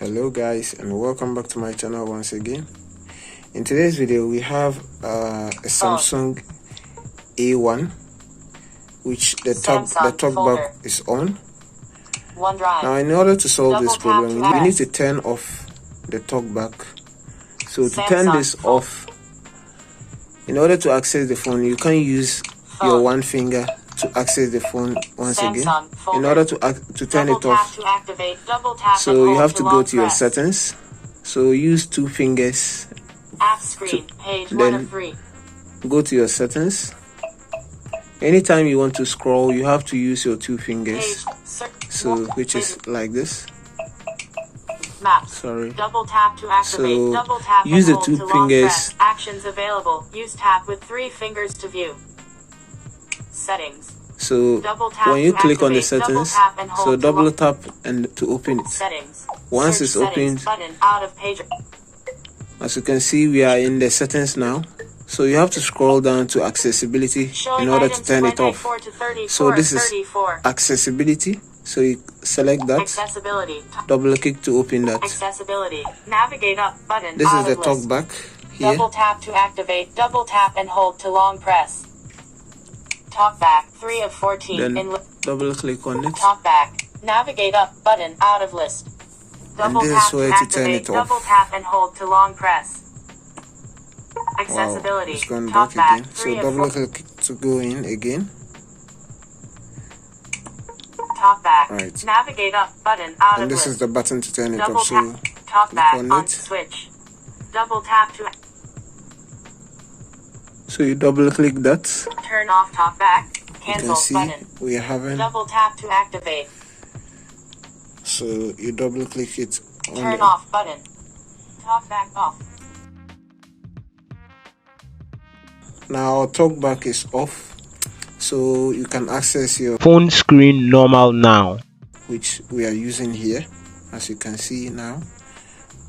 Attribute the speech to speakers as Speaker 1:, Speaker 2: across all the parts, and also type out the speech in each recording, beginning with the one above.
Speaker 1: Hello guys, and welcome back to my channel once again. In today's video we have a Samsung A01, which the talkback is on. Now in order to solve this problem, we need to turn off the talkback. So to turn this off, in order to access the phone, you can use your one finger to access the phone once again. In order to turn it off, so you have to go to your settings. So use two fingers. Then go to your settings. Anytime you want to scroll, you have to use your two fingers. So which is like this. Sorry.
Speaker 2: Double tap to activate.
Speaker 1: So
Speaker 2: double tap
Speaker 1: use
Speaker 2: and
Speaker 1: the
Speaker 2: hold
Speaker 1: two
Speaker 2: to
Speaker 1: fingers.
Speaker 2: Press. Actions available. Use tap with 3 fingers to view. Settings.
Speaker 1: So when you click on the settings, so double tap and to open it.
Speaker 2: Settings.
Speaker 1: Once it's opened, as you can see, we are in the settings now. So you have to scroll down to accessibility in order to turn it off. So this is accessibility. So you select that.
Speaker 2: Accessibility.
Speaker 1: Double click to open that.
Speaker 2: Accessibility. Navigate up button.
Speaker 1: This is the talkback here.
Speaker 2: Double tap to activate. Double tap and hold to long press. Talkback 3 of 14.
Speaker 1: Then double click on it.
Speaker 2: Talkback. Navigate up button out of list. Double
Speaker 1: and this
Speaker 2: tap
Speaker 1: is where to turn it off.
Speaker 2: Double tap and hold to long press. Accessibility.
Speaker 1: Wow, it's gone back again. So double click to go in again.
Speaker 2: Talkback.
Speaker 1: Right.
Speaker 2: Navigate up button out
Speaker 1: and
Speaker 2: of
Speaker 1: this
Speaker 2: list.
Speaker 1: is the button to turn it
Speaker 2: Double
Speaker 1: off. So
Speaker 2: talkback
Speaker 1: on
Speaker 2: on
Speaker 1: it.
Speaker 2: switch. Double tap to
Speaker 1: So you double click that.
Speaker 2: turn off talkback.
Speaker 1: You
Speaker 2: Cancel
Speaker 1: can see
Speaker 2: button.
Speaker 1: we are having.
Speaker 2: Double tap to activate.
Speaker 1: So you double click it on
Speaker 2: Turn off button. Talkback off.
Speaker 1: Now talkback is off, so you can access your
Speaker 3: phone screen normal now,
Speaker 1: which we are using here. As you can see now,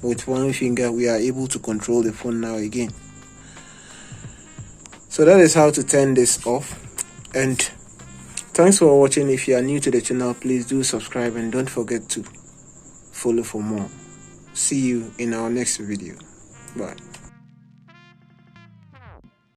Speaker 1: with one finger we are able to control the phone now again. So that is how to turn this off. And thanks for watching. If you are new to the channel, please do subscribe and don't forget to follow for more. See you in our next video. Bye.